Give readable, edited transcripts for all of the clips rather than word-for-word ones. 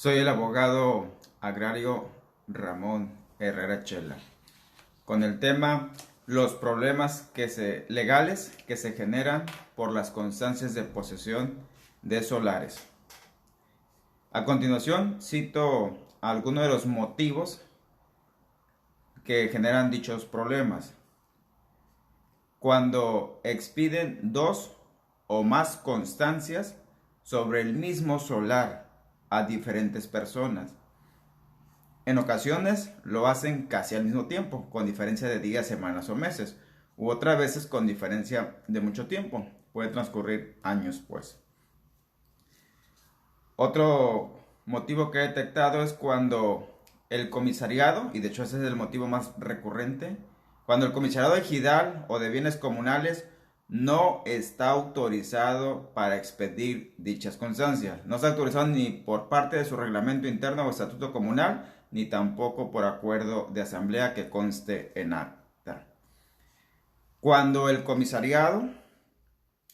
Soy el abogado agrario Ramón Herrera Chela, con el tema los problemas legales que se generan por las constancias de posesión de solares. A continuación, cito algunos de los motivos que generan dichos problemas. Cuando expiden dos o más constancias sobre el mismo solar a diferentes personas. En ocasiones lo hacen casi al mismo tiempo, con diferencia de días, semanas o meses, u otras veces con diferencia de mucho tiempo. Puede transcurrir años, pues. Otro motivo que he detectado es cuando el comisariado, y de hecho ese es el motivo más recurrente, cuando el comisariado ejidal o de bienes comunales no está autorizado para expedir dichas constancias. No está autorizado ni por parte de su reglamento interno o estatuto comunal, ni tampoco por acuerdo de asamblea que conste en acta. Cuando el comisariado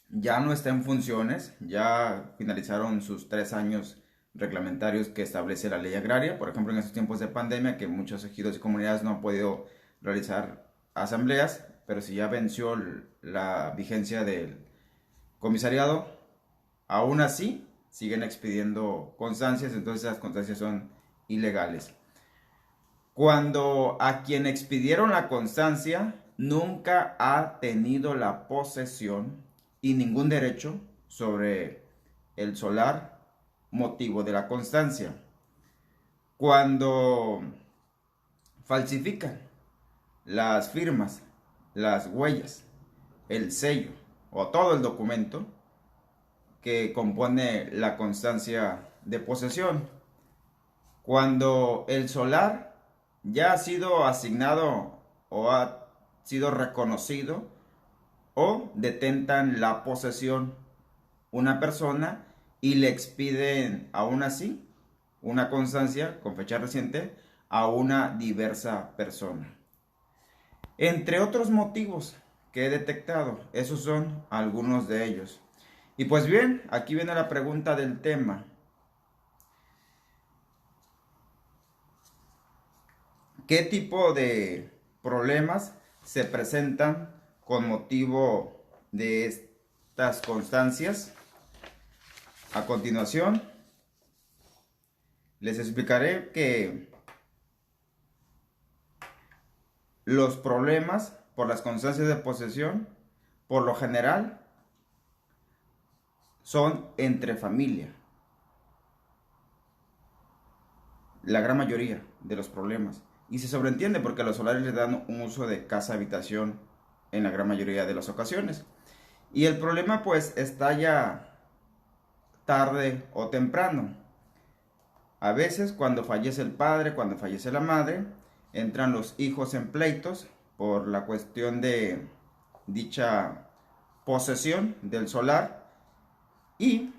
ya no está en funciones, ya finalizaron sus 3 años reglamentarios que establece la ley agraria, por ejemplo en estos tiempos de pandemia que muchos ejidos y comunidades no han podido realizar asambleas, pero si ya venció la vigencia del comisariado, aún así siguen expidiendo constancias, entonces esas constancias son ilegales. Cuando a quien expidieron la constancia nunca ha tenido la posesión y ningún derecho sobre el solar motivo de la constancia. Cuando falsifican las firmas, las huellas, el sello o todo el documento que compone la constancia de posesión. Cuando el solar ya ha sido asignado o ha sido reconocido o detentan la posesión una persona y le expiden aún así una constancia con fecha reciente a una diversa persona. Entre otros motivos que he detectado, esos son algunos de ellos. Y pues bien, aquí viene la pregunta del tema. ¿Qué tipo de problemas se presentan con motivo de estas constancias? A continuación, les explicaré que los problemas por las constancias de posesión, por lo general, son entre familia. La gran mayoría de los problemas. Y se sobreentiende porque a los solares les dan un uso de casa-habitación en la gran mayoría de las ocasiones. Y el problema pues estalla tarde o temprano. A veces cuando fallece el padre, cuando fallece la madre, entran los hijos en pleitos por la cuestión de dicha posesión del solar. Y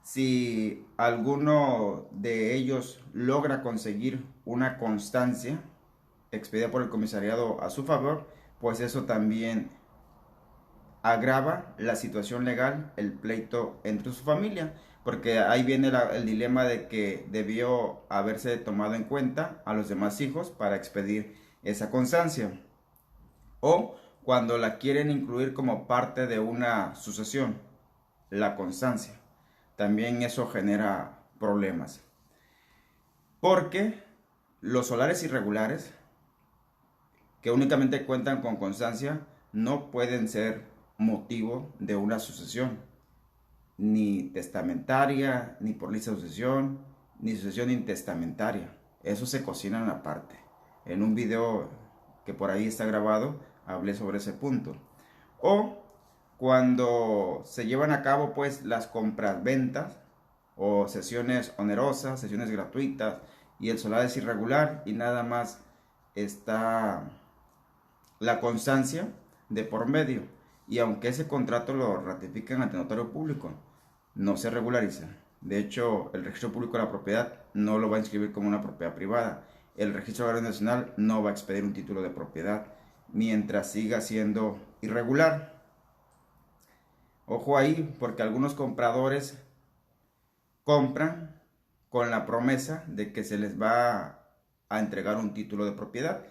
si alguno de ellos logra conseguir una constancia expedida por el comisariado a su favor, pues eso también agrava la situación legal, el pleito entre su familia, porque ahí viene el dilema de que debió haberse tomado en cuenta a los demás hijos para expedir esa constancia, o cuando la quieren incluir como parte de una sucesión, la constancia. También eso genera problemas, porque los solares irregulares que únicamente cuentan con constancia no pueden ser motivo de una sucesión, ni testamentaria, ni por lista de sucesión, ni sucesión intestamentaria. Eso se cocinan aparte. En un video que por ahí está grabado, hablé sobre ese punto. O cuando se llevan a cabo pues las compras-ventas o sesiones onerosas, sesiones gratuitas, y el solar es irregular y nada más está la constancia de por medio, y aunque ese contrato lo ratifican ante notario público, no se regulariza. De hecho, el registro público de la propiedad no lo va a inscribir como una propiedad privada. El registro agrario nacional no va a expedir un título de propiedad mientras siga siendo irregular. Ojo ahí, porque algunos compradores compran con la promesa de que se les va a entregar un título de propiedad,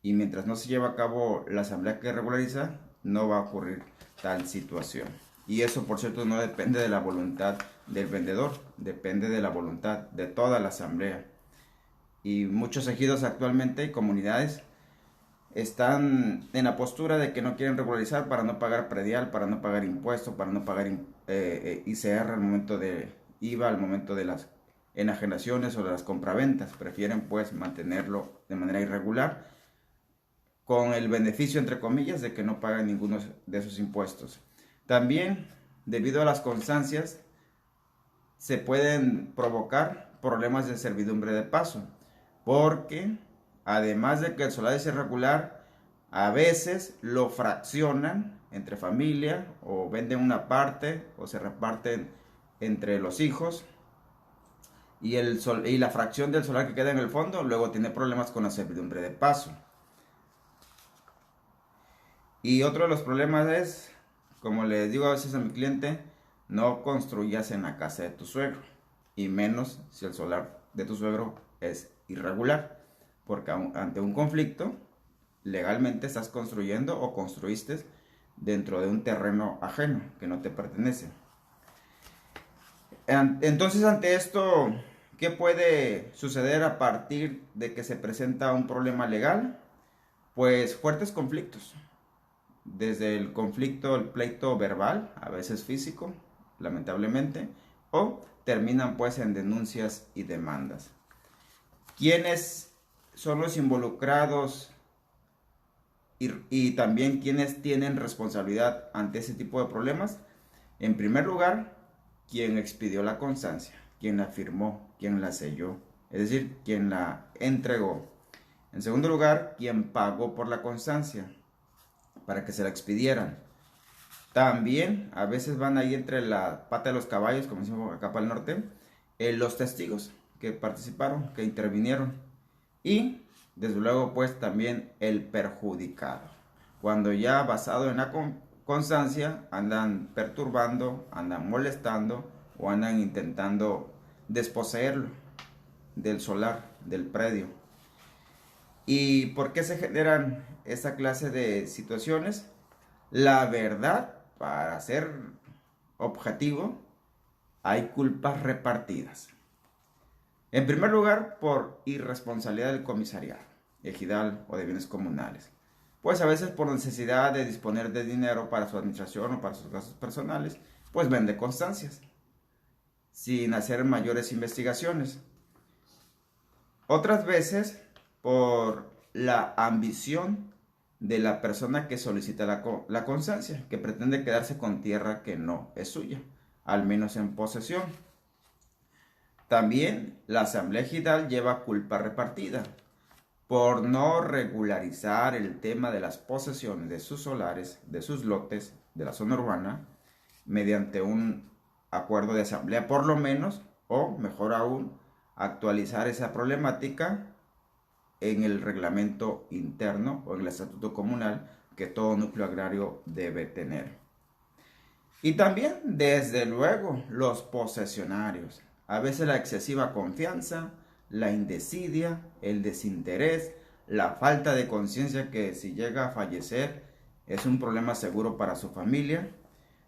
y mientras no se lleve a cabo la asamblea que regulariza, no va a ocurrir tal situación. Y eso, por cierto, no depende de la voluntad del vendedor, depende de la voluntad de toda la asamblea. Y muchos ejidos actualmente y comunidades están en la postura de que no quieren regularizar para no pagar predial, para no pagar impuestos, para no pagar ICR al momento de IVA, al momento de las enajenaciones o de las compraventas. Prefieren pues mantenerlo de manera irregular, con el beneficio, entre comillas, de que no pagan ninguno de esos impuestos. También, debido a las constancias, se pueden provocar problemas de servidumbre de paso, porque además de que el solar es irregular, a veces lo fraccionan entre familia, o venden una parte o se reparten entre los hijos, y la fracción del solar que queda en el fondo luego tiene problemas con la servidumbre de paso. Y otro de los problemas es, como les digo a veces a mi cliente, no construyas en la casa de tu suegro, y menos si el solar de tu suegro es irregular, porque ante un conflicto legalmente estás construyendo o construiste dentro de un terreno ajeno que no te pertenece. Entonces, ante esto, ¿qué puede suceder a partir de que se presenta un problema legal? Pues fuertes conflictos. Desde el conflicto, el pleito verbal, a veces físico, lamentablemente, o terminan pues en denuncias y demandas. ¿Quiénes son los involucrados y también quiénes tienen responsabilidad ante ese tipo de problemas? En primer lugar, quien expidió la constancia, quien la firmó, quien la selló, es decir, quien la entregó. En segundo lugar, quien pagó por la constancia para que se la expidieran. También a veces van ahí entre la pata de los caballos, como decimos acá para el norte, los testigos que participaron, que intervinieron, y desde luego pues también el perjudicado, cuando ya basado en la constancia andan perturbando, andan molestando o andan intentando desposeerlo del solar, del predio. ¿Y por qué se generan esa clase de situaciones? La verdad, para ser objetivo, hay culpas repartidas. En primer lugar, por irresponsabilidad del comisariado, ejidal o de bienes comunales. Pues a veces por necesidad de disponer de dinero para su administración o para sus gastos personales, pues vende constancias, sin hacer mayores investigaciones. Otras veces, por la ambición de la persona que solicita la constancia, que pretende quedarse con tierra que no es suya, al menos en posesión. También la asamblea ejidal lleva culpa repartida por no regularizar el tema de las posesiones de sus solares, de sus lotes, de la zona urbana, mediante un acuerdo de asamblea por lo menos, o mejor aún, actualizar esa problemática en el reglamento interno o en el estatuto comunal que todo núcleo agrario debe tener. Y también, desde luego, los posesionarios. A veces la excesiva confianza, la indesidia, el desinterés, la falta de conciencia que si llega a fallecer es un problema seguro para su familia.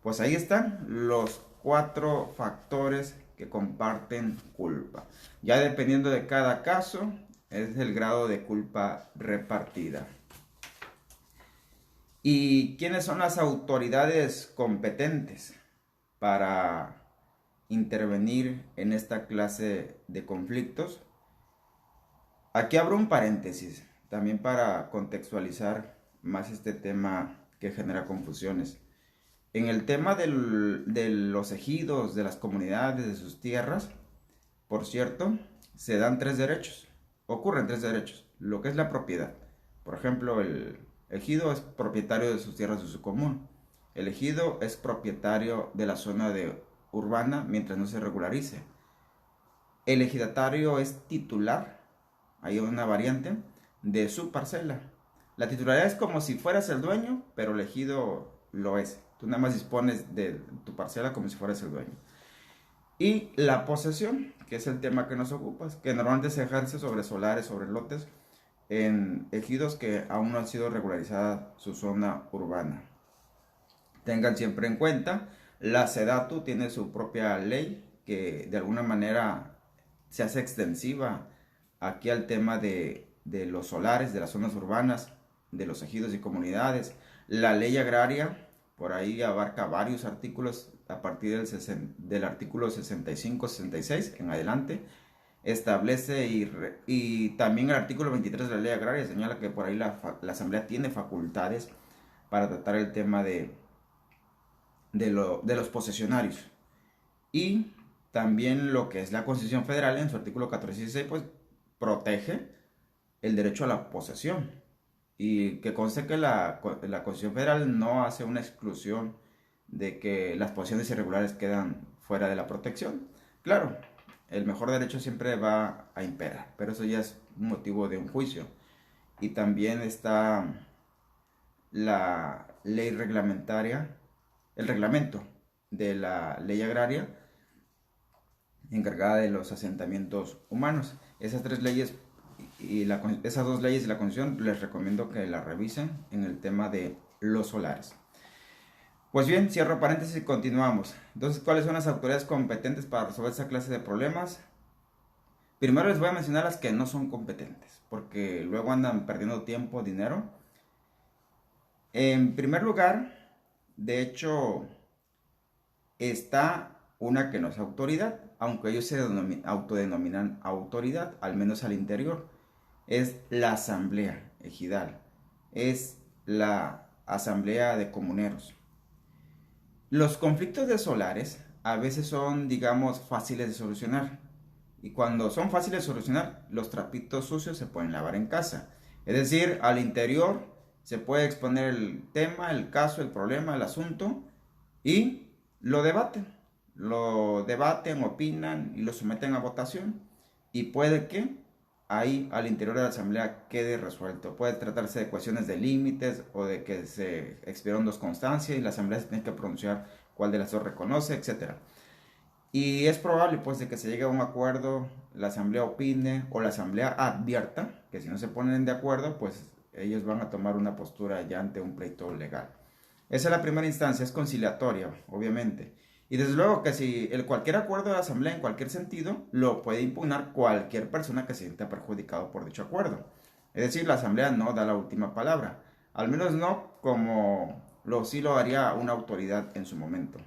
Pues ahí están los 4 factores que comparten culpa. Ya dependiendo de cada caso, es el grado de culpa repartida. ¿Y quiénes son las autoridades competentes para intervenir en esta clase de conflictos? Aquí abro un paréntesis, también para contextualizar más este tema que genera confusiones. En el tema de los ejidos, de las comunidades, de sus tierras, por cierto, se dan 3 derechos. Ocurren 3 derechos. Lo que es la propiedad. Por ejemplo, el ejido es propietario de sus tierras de uso común. El ejido es propietario de la zona urbana mientras no se regularice. El ejidatario es titular, hay una variante, de su parcela. La titularidad es como si fueras el dueño, pero el ejido lo es. Tú nada más dispones de tu parcela como si fueras el dueño. Y la posesión, que es el tema que nos ocupa, que normalmente se ejerce sobre solares, sobre lotes, en ejidos que aún no han sido regularizadas su zona urbana. Tengan siempre en cuenta, la SEDATU tiene su propia ley que de alguna manera se hace extensiva aquí al tema de los solares, de las zonas urbanas, de los ejidos y comunidades. La ley agraria por ahí abarca varios artículos a partir del artículo 65-66 en adelante. Establece y también el artículo 23 de la ley agraria señala que por ahí la Asamblea tiene facultades para tratar el tema de los posesionarios. Y también lo que es la Constitución Federal en su artículo 14 y 16 pues protege el derecho a la posesión. Y que conste que la Constitución Federal no hace una exclusión de que las posesiones irregulares quedan fuera de la protección. Claro, el mejor derecho siempre va a imperar, pero eso ya es motivo de un juicio. Y también está la ley reglamentaria, el reglamento de la ley agraria encargada de los asentamientos humanos. Esas tres leyes esas dos leyes y la Constitución les recomiendo que la revisen en el tema de los solares. Pues bien, cierro paréntesis y continuamos. Entonces, ¿cuáles son las autoridades competentes para resolver esa clase de problemas? Primero les voy a mencionar las que no son competentes, porque luego andan perdiendo tiempo, dinero. En primer lugar, de hecho, está una que no es autoridad, aunque ellos se autodenominan autoridad, al menos al interior. Es la asamblea ejidal, es la asamblea de comuneros. Los conflictos de solares a veces son, digamos, fáciles de solucionar. Y cuando son fáciles de solucionar, los trapitos sucios se pueden lavar en casa. Es decir, al interior se puede exponer el tema, el caso, el problema, el asunto y lo debaten, opinan y lo someten a votación. Y puede que ahí al interior de la asamblea quede resuelto. Puede tratarse de cuestiones de límites o de que se expidieron dos constancias y la asamblea se tiene que pronunciar cuál de las dos reconoce, etc. Y es probable pues de que se llegue a un acuerdo, la asamblea opine o la asamblea advierta que si no se ponen de acuerdo pues ellos van a tomar una postura ya ante un pleito legal. Esa es la primera instancia, es conciliatoria, obviamente. Y desde luego que si cualquier acuerdo de la asamblea en cualquier sentido lo puede impugnar cualquier persona que se sienta perjudicado por dicho acuerdo. Es decir, la asamblea no da la última palabra, al menos no como sí lo haría una autoridad en su momento.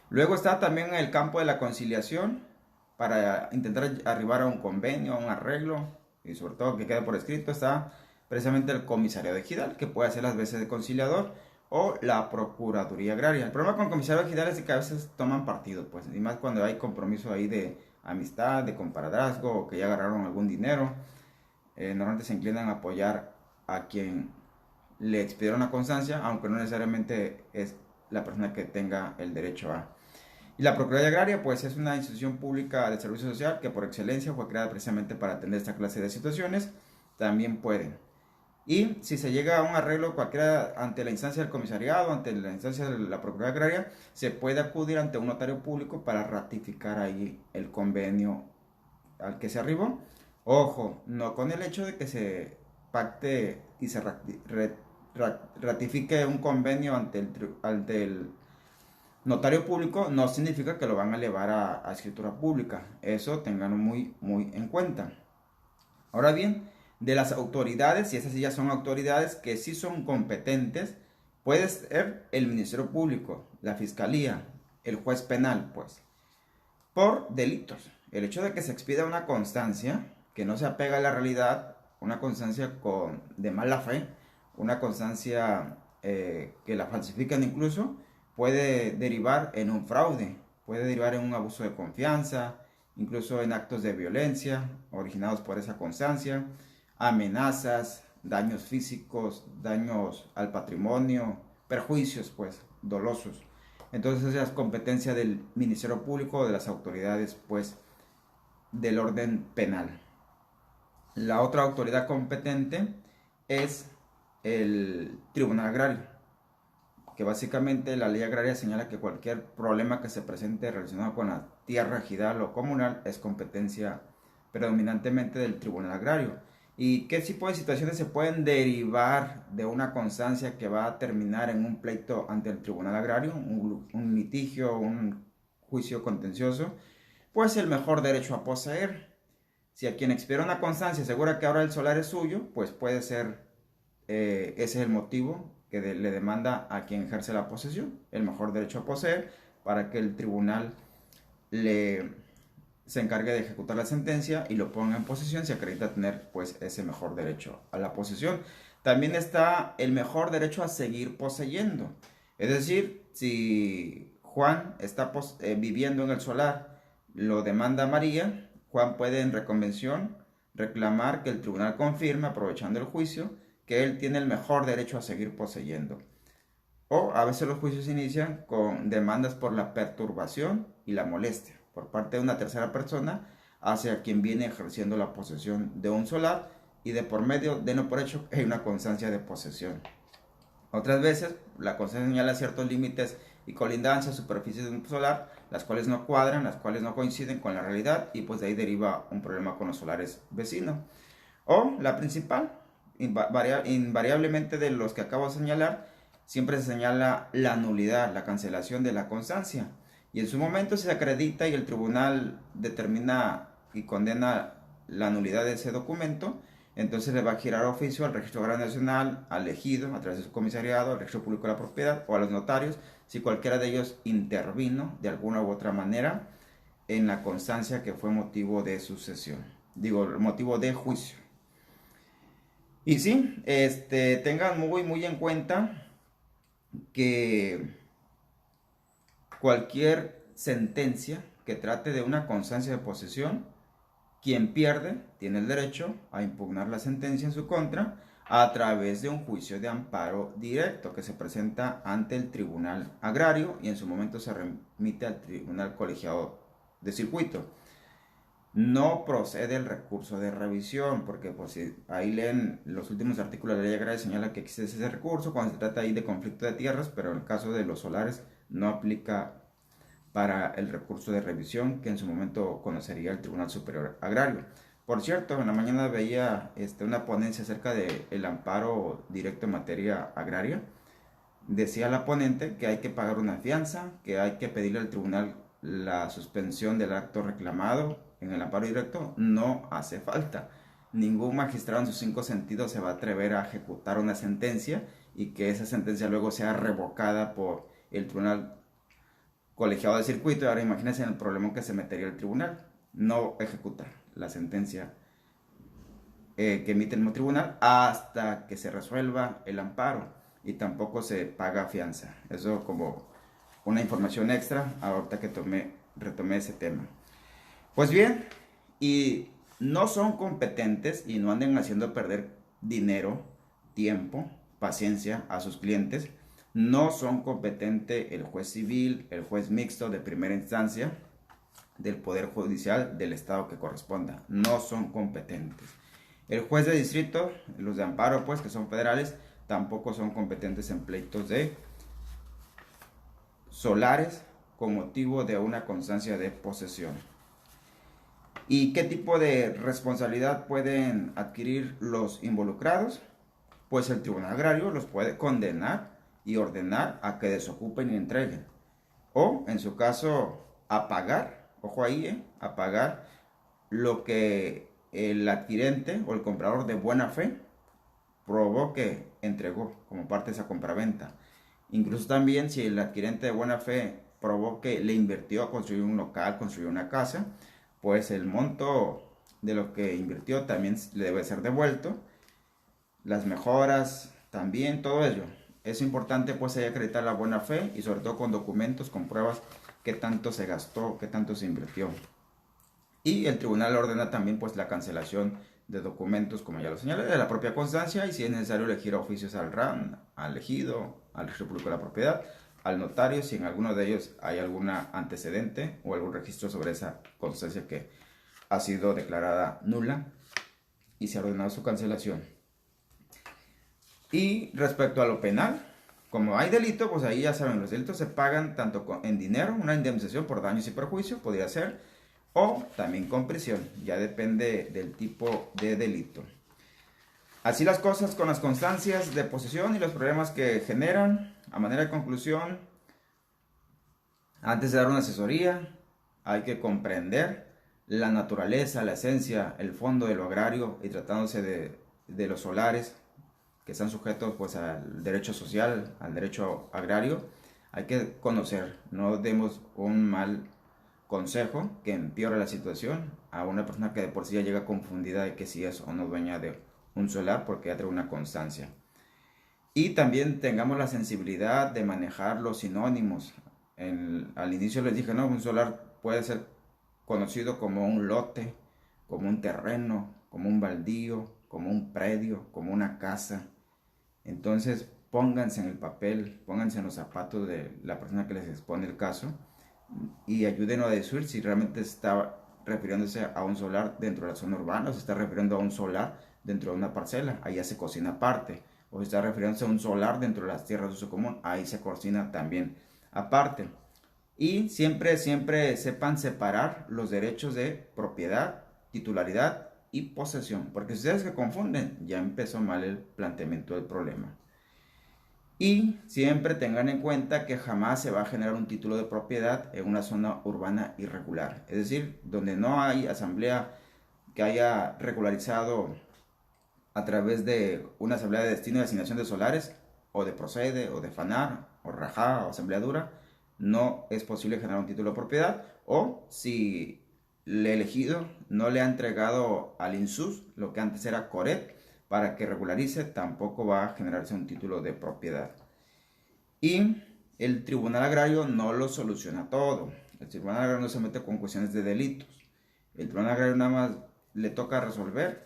Luego está también el campo de la conciliación para intentar arribar a un convenio, a un arreglo y sobre todo que quede por escrito. Está precisamente el comisario ejidal que puede hacer las veces de conciliador o la Procuraduría Agraria. El problema con el comisario ejidal es que a veces toman partido, pues, y más cuando hay compromiso ahí de amistad, de compadrazgo o que ya agarraron algún dinero. Normalmente se inclinan a apoyar a quien le expidieron la constancia, aunque no necesariamente es la persona que tenga el derecho a. Y la Procuraduría Agraria, pues, es una institución pública de servicio social que por excelencia fue creada precisamente para atender esta clase de situaciones. También pueden. Y si se llega a un arreglo cualquiera ante la instancia del comisariado, ante la instancia de la Procuraduría Agraria, se puede acudir ante un notario público para ratificar ahí el convenio al que se arribó. Ojo, no con el hecho de que se pacte y se ratifique un convenio ante el notario público, no significa que lo van a elevar a escritura pública. Eso tenganlo muy, muy en cuenta. Ahora bien, de las autoridades, y esas sí ya son autoridades que sí son competentes, puede ser el Ministerio Público, la Fiscalía, el juez penal, pues, por delitos. El hecho de que se expida una constancia que no se apega a la realidad, una constancia de mala fe, una constancia que la falsifican incluso, puede derivar en un fraude, puede derivar en un abuso de confianza, incluso en actos de violencia originados por esa constancia, amenazas, daños físicos, daños al patrimonio, perjuicios pues dolosos. Entonces esa es competencia del Ministerio Público o de las autoridades pues del orden penal. La otra autoridad competente es el Tribunal Agrario, que básicamente la ley agraria señala que cualquier problema que se presente relacionado con la tierra ejidal o comunal es competencia predominantemente del tribunal agrario. ¿Y qué tipo de situaciones se pueden derivar de una constancia que va a terminar en un pleito ante el tribunal agrario, un litigio, un juicio contencioso? Pues el mejor derecho a poseer. Si a quien expira una constancia asegura que ahora el solar es suyo, pues puede ser, ese es el motivo que le demanda a quien ejerce la posesión, el mejor derecho a poseer, para que el tribunal se encargue de ejecutar la sentencia y lo ponga en posesión si acredita tener pues ese mejor derecho a la posesión. También está el mejor derecho a seguir poseyendo. Es decir, si Juan está viviendo en el solar, lo demanda María, Juan puede en reconvención reclamar que el tribunal confirme, aprovechando el juicio, que él tiene el mejor derecho a seguir poseyendo. O a veces los juicios inician con demandas por la perturbación y la molestia por parte de una tercera persona hacia quien viene ejerciendo la posesión de un solar y de por medio de no por hecho hay una constancia de posesión. Otras veces la constancia señala ciertos límites y colindancias, superficies de un solar, las cuales no cuadran, las cuales no coinciden con la realidad y pues de ahí deriva un problema con los solares vecinos. O la principal, invariablemente de los que acabo de señalar, siempre se señala la nulidad, la cancelación de la constancia. Y en su momento se acredita y el tribunal determina y condena la nulidad de ese documento, entonces le va a girar oficio al Registro Agrario Nacional, al ejido, a través de su comisariado, al Registro Público de la Propiedad o a los notarios, si cualquiera de ellos intervino de alguna u otra manera en la constancia que fue motivo de sucesión. Digo, motivo de juicio. Y sí, tengan muy en cuenta que cualquier sentencia que trate de una constancia de posesión, quien pierde tiene el derecho a impugnar la sentencia en su contra a través de un juicio de amparo directo que se presenta ante el tribunal agrario y en su momento se remite al tribunal colegiado de circuito. No procede el recurso de revisión, porque pues, si ahí leen los últimos artículos de la ley agraria, señala que existe ese recurso cuando se trata ahí de conflicto de tierras, pero en el caso de los solares no aplica para el recurso de revisión que en su momento conocería el Tribunal Superior Agrario. Por cierto, en la mañana veía una ponencia acerca del amparo directo en materia agraria. Decía la ponente que hay que pagar una fianza, que hay que pedirle al tribunal la suspensión del acto reclamado en el amparo directo. No hace falta. Ningún magistrado en sus 5 sentidos se va a atrever a ejecutar una sentencia y que esa sentencia luego sea revocada por el tribunal colegiado de circuito. Ahora imagínense el problema que se metería el tribunal. No ejecutar la sentencia que emite el mismo tribunal hasta que se resuelva el amparo y tampoco se paga fianza. Eso como una información extra ahorita que retomé ese tema. Pues bien, y no son competentes y no anden haciendo perder dinero, tiempo, paciencia a sus clientes. No son competentes el juez civil, el juez mixto de primera instancia del Poder Judicial del Estado que corresponda. No son competentes. El juez de distrito, los de amparo, pues, que son federales, tampoco son competentes en pleitos de solares con motivo de una constancia de posesión. ¿Y qué tipo de responsabilidad pueden adquirir los involucrados? Pues el Tribunal Agrario los puede condenar y ordenar a que desocupen y entreguen. O, en su caso, a pagar, ojo ahí, a pagar lo que el adquirente o el comprador de buena fe probó que entregó como parte de esa compraventa. Incluso también si el adquirente de buena fe probó que le invirtió a construir un local, construir una casa, pues el monto de lo que invirtió también le debe ser devuelto. Las mejoras también, todo ello. Es importante pues ahí acreditar la buena fe y sobre todo con documentos, con pruebas qué tanto se gastó, qué tanto se invirtió. Y el tribunal ordena también pues la cancelación de documentos, como ya lo señalé, de la propia constancia y si es necesario elegir oficios al RAN, al ejido, al Registro Público de la Propiedad, al notario, si en alguno de ellos hay alguna antecedente o algún registro sobre esa constancia que ha sido declarada nula y se ha ordenado su cancelación. Y respecto a lo penal, Como hay delito, pues ahí ya saben, los delitos se pagan tanto en dinero, una indemnización por daños y perjuicios, podría ser, o también con prisión, ya depende del tipo de delito. Así las cosas con las constancias de posesión y los problemas que generan. A manera de conclusión, antes de dar una asesoría, hay que comprender la naturaleza, la esencia, el fondo de lo agrario y tratándose de los solares que están sujetos pues al derecho social, al derecho agrario, hay que conocer, no demos un mal consejo que empeora la situación a una persona que de por sí ya llega confundida de que si es o no dueña de un solar porque ya trae una constancia. Y también tengamos la sensibilidad de manejar los sinónimos. Al inicio les dije, no, un solar puede ser conocido como un lote, como un terreno, como un baldío, como un predio, como una casa. Entonces pónganse en el papel, pónganse en los zapatos de la persona que les expone el caso y ayúdenos a decir si realmente está refiriéndose a un solar dentro de la zona urbana o se está refiriendo a un solar dentro de una parcela, ahí ya se cocina aparte, o si está refiriéndose a un solar dentro de las tierras de uso común, ahí se cocina también aparte. Y siempre, siempre sepan separar los derechos de propiedad, titularidad y posesión, porque si ustedes se confunden, ya empezó mal el planteamiento del problema. Y siempre tengan en cuenta que jamás se va a generar un título de propiedad en una zona urbana irregular. Es decir, donde no hay asamblea que haya regularizado a través de una asamblea de destino y asignación de solares, o de Procede, o de FANAR, o Rajá, o Asamblea Dura, no es posible generar un título de propiedad. O si el elegido no le ha entregado al INSUS, lo que antes era CORET, para que regularice, tampoco va a generarse un título de propiedad. Y el Tribunal Agrario no lo soluciona todo. El Tribunal Agrario no se mete con cuestiones de delitos. El Tribunal Agrario nada más le toca resolver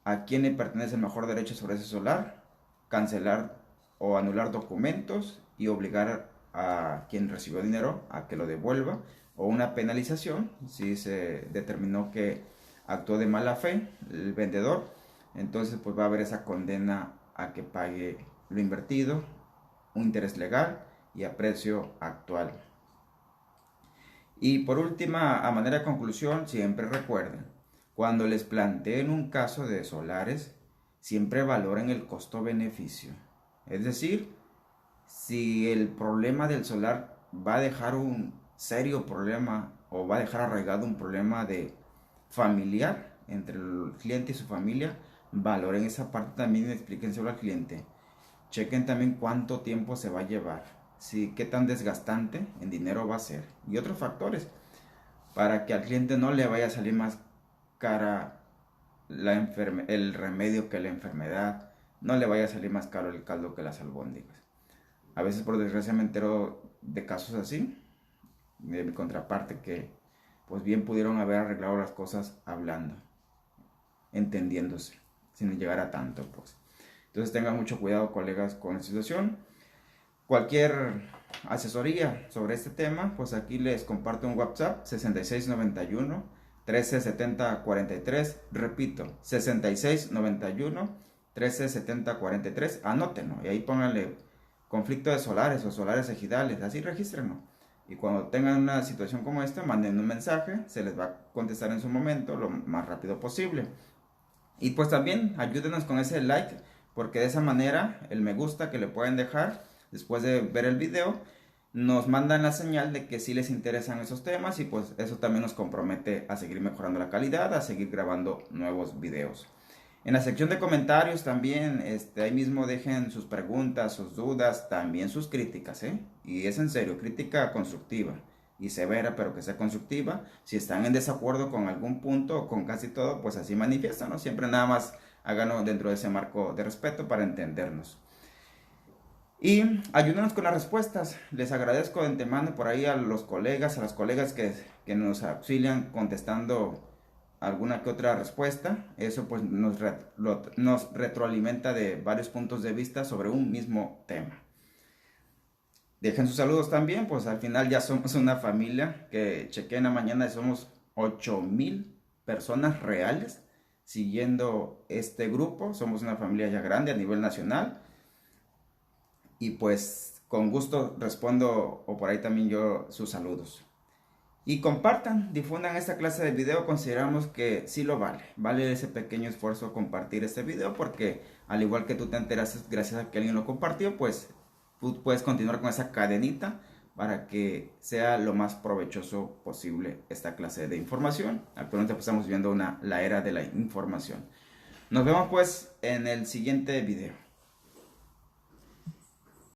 a quién le pertenece el mejor derecho sobre ese solar, cancelar o anular documentos y obligar a quien recibió dinero a que lo devuelva, o una penalización si se determinó que actuó de mala fe el vendedor. Entonces pues va a haber esa condena a que pague lo invertido, un interés legal y a precio actual. Y por última, a manera de conclusión, siempre recuerden, cuando les planteen un caso de solares, siempre valoren el costo-beneficio. Es decir, si el problema del solar va a dejar un serio problema o va a dejar arraigado un problema de familiar entre el cliente y su familia, valoren esa parte también y explíquenselo al cliente. Chequen también cuánto tiempo se va a llevar, si qué tan desgastante en dinero va a ser y otros factores para que al cliente no le vaya a salir más cara el remedio que la enfermedad, no le vaya a salir más caro el caldo que las albóndigas. A veces por desgracia me entero de casos así, de mi contraparte que pues bien pudieron haber arreglado las cosas hablando, entendiéndose, sin llegar a tanto pues. Entonces tengan mucho cuidado, colegas, con la situación. Cualquier asesoría sobre este tema, pues aquí les comparto un WhatsApp 6691 1370 43. Repito, 6691 1370 43. Anótenlo y ahí pónganle conflicto de solares o solares ejidales, así regístrenlo. Y cuando tengan una situación como esta, manden un mensaje, se les va a contestar en su momento lo más rápido posible. Y pues también ayúdenos con ese like, porque de esa manera el me gusta que le pueden dejar después de ver el video nos mandan la señal de que sí les interesan esos temas y pues eso también nos compromete a seguir mejorando la calidad, a seguir grabando nuevos videos. En la sección de comentarios también, ahí mismo dejen sus preguntas, sus dudas, también sus críticas, ¿eh? Y es en serio, crítica constructiva y severa, pero que sea constructiva. Si están en desacuerdo con algún punto o con casi todo, pues así manifiestan, ¿no? Siempre nada más háganlo dentro de ese marco de respeto para entendernos. Y ayúdenos con las respuestas. Les agradezco de antemano por ahí a los colegas, a las colegas que nos auxilian contestando alguna que otra respuesta. Eso pues nos retroalimenta de varios puntos de vista sobre un mismo tema. Dejen sus saludos también, pues al final ya somos una familia que chequé en la mañana y somos 8000 personas reales siguiendo este grupo. Somos una familia ya grande a nivel nacional. y pues con gusto respondo o por ahí también yo sus saludos. Y compartan, difundan esta clase de video, consideramos que sí lo vale. Vale ese pequeño esfuerzo compartir este video porque al igual que tú te enteras gracias a que alguien lo compartió, pues tú puedes continuar con esa cadenita para que sea lo más provechoso posible esta clase de información. Actualmente pues, estamos viendo la era de la información. Nos vemos pues en el siguiente video.